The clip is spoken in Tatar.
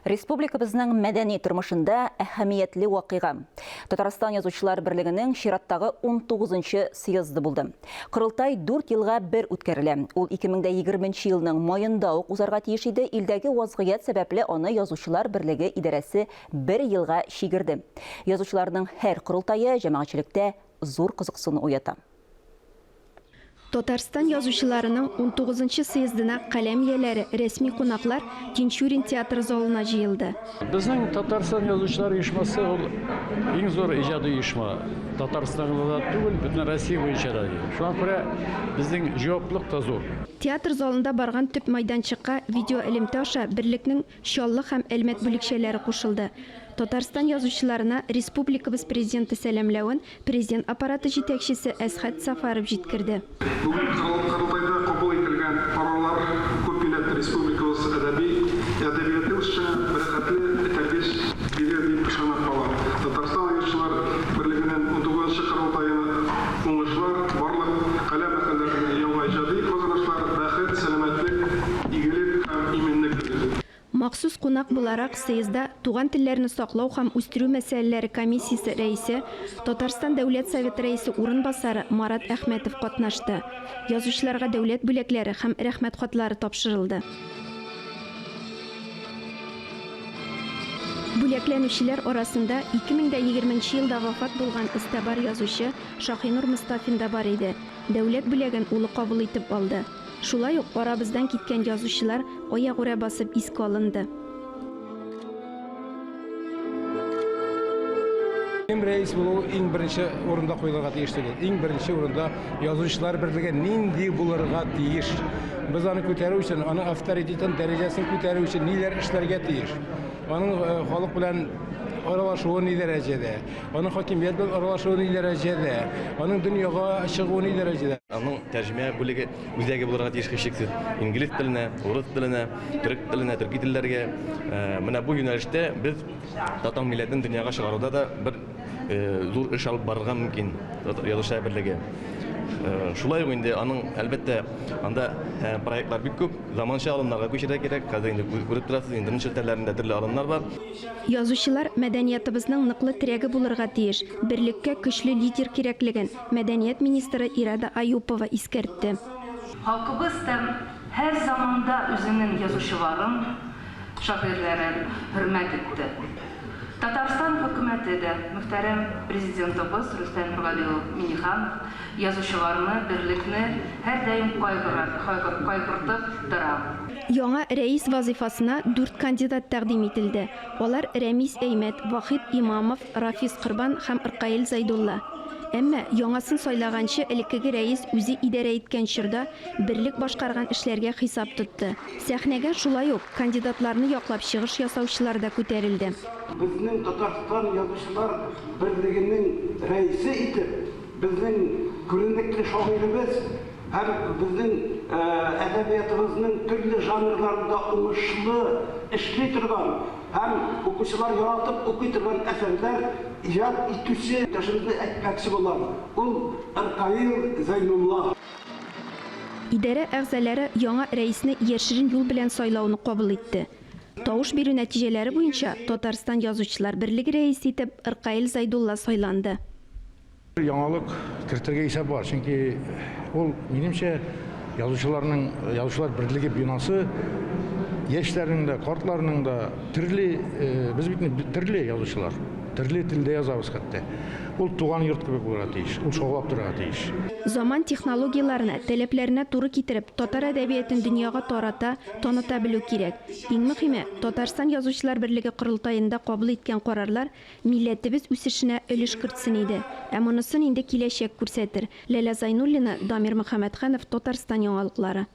Республикабызның мәдәни тормышында әһәмиятле вакыйга. Татарстан Язучылар берлегенең чираттагы 19-нчы съезды булды. Кырылтай 4 елга бер үткәрелә. Ул 2020 елның майында ук узарга тиеш иде. Илдәге вазгыять сәбәпле аны Язучылар берлеге идарәсе 1 елга шигерде. Язучыларның һәр кырылтайы җәмәгатьчелектә зур кызыксыну уята. Татарстан язучыларының 19-нчы съездына каләм ияләре, рәсми кунаклар Тинчурин театр залына җыелды. Безнең Татарстан язучылар оешмасы ул иң зур иҗади оешма. Татарстанда түгел, бөтен Россия буенча да. Шуңа күрә безнең җаваплылык та зур. Театр залында барган төп майданчыкка видео элемтә аша берлекнең Чаллы һәм Әлмәт бүлекчәләре кушылды. Татарстан язучыларына республикабыз президенты сәламләвен президент аппараты җитәкчесе Әсхәт Сафаров җиткерде. Бүген кырылтайда кабул ителгән карарлар күпмилләтле республикабыз әдәбияты өчен бәрәкәтле тәрбияш бирер дип ышанып кала. Татарстан язучылар берлегенең 19-нчы кырылтайына уңышлар, барлык каләм әһелләренә яңа иҗади казанышлар, бәхет, сәламәтлек, игелек һәм иминлек теләде. Махсус кунак буларак съездда туган телләрне саклау һәм үстерү мәсьәләләре комиссиясе рәисе, Татарстан дәүләт советы рәисе урынбасары Марат Әхмәтов катнашты. Язучыларга дәүләт бүләкләре һәм рәхмәт хатлары тапшырылды. Бүләкләнүчеләр арасында 2020 елда вафат булган истәбар язучы Шаһинур Мустафин да бар иде. Дәүләт бүләген улы кабул итеп алды. Шулай ук арабыздан киткән язучылар аягүрә басып искә алынды. Рәис булу иң беренче урында куелырга тиеш түгел. Иң беренче урында язучылар берлеге нинди булырга тиеш. Без аны күтәрү өчен, аны авторитетын, дәрәҗәсен күтәрү өчен ниләр эшләргә тиеш. Аның халык белән аралашуы ни дәрәҗәдә, аның хакимият белән аралашуы ни дәрәҗәдә, аның дөньяга чыгуы ни дәрәҗәдә. Аның тәрҗемә бүлеге үзәге булырга тиеш шиксез. Инглиз теленә, урыс теленә, төрек теленә, төрки телләргә. Менә бу юнәлештә без татар милләтен дөньяга чыгаруда да бер зур эш алып барырга мөмкин язучылар берлеге. Шулай ук инде аның әлбәттә анда проектлар бик күп, заманча алымнарга күчәргә кирәк. Хәзер инде күреп торасыз, интернет телләрендә төрле алымнар бар. Язучылар мәдәниятыбызның ныклы терәге булырга тиеш, берлеккә көчле лидер кирәклеген мәдәният министры Ирада Аюпова искәртте. Халкыбыз һәр заманда үзенең язучыларын, шагыйрьләрен хөрмәт итте. Татарстан хөкүмәте дә, мөхтәрәм президентыбыз Рөстәм Миңнеханов язучыларны, берлекне һәр даим кайгыртып тора. Яңа рәис вазифасына 4 кандидат тәкъдим ителде. Алар Рәмис Әймәт, Вахит Имамов, Рафис Кырбан һәм Иркаил Зайдулла. Әмма яңасын сайлаганчы элеккеге рәис үзе идарә иткән чорда берлек башкарган эшләргә хисап тотты. Сәхнәгә шулай ук кандидатларны яклап чыгыш ясаучылар да күтәрелде. Безнең Татарстан язучылар берлегенең рәисе итеп, безнең күренекле шагыйребез һәм безнең әдәбиятыбызның төрле жанрларында уңышлы эшли торган һәм укучылар яратып укый торган әсәрләр иҗат итүче тәшәббүсне әйтмәкче булам. Ул Иркаил Зайнулла. Идарә әгъзалары яңа рәисне яшерен юл белән сайлауны кабул итте. Тавыш бирү нәтиҗәләре буенча Татарстан язучылар берлеге рәисе итеп Иркаил Зайдулла сайланды. Яңалык кертергә исәп бар, чөнки ул минемчә язучылар берлеге бинасы яшьләрнең дә, картларның да без бит төрле язучылар, төрле телдә язабыз хәтта. Ул туган йорт кебек булырга тиеш, ул шаулап торырга тиеш. Заман технологияларына, таләпләренә туры китереп, татар әдәбиятын дөньяга таныта белү кирәк. Иң мөһиме, Татарстан язучылар берлеге кырылтаенда кабул иткән карарлар милләтебез үсешенә өлеш кертсен иде. Ә монысын инде киләчәк күрсәтер. Ләлә Зайнуллина, Дамир Мөхәммәтханов, Татарстан яңалыклары.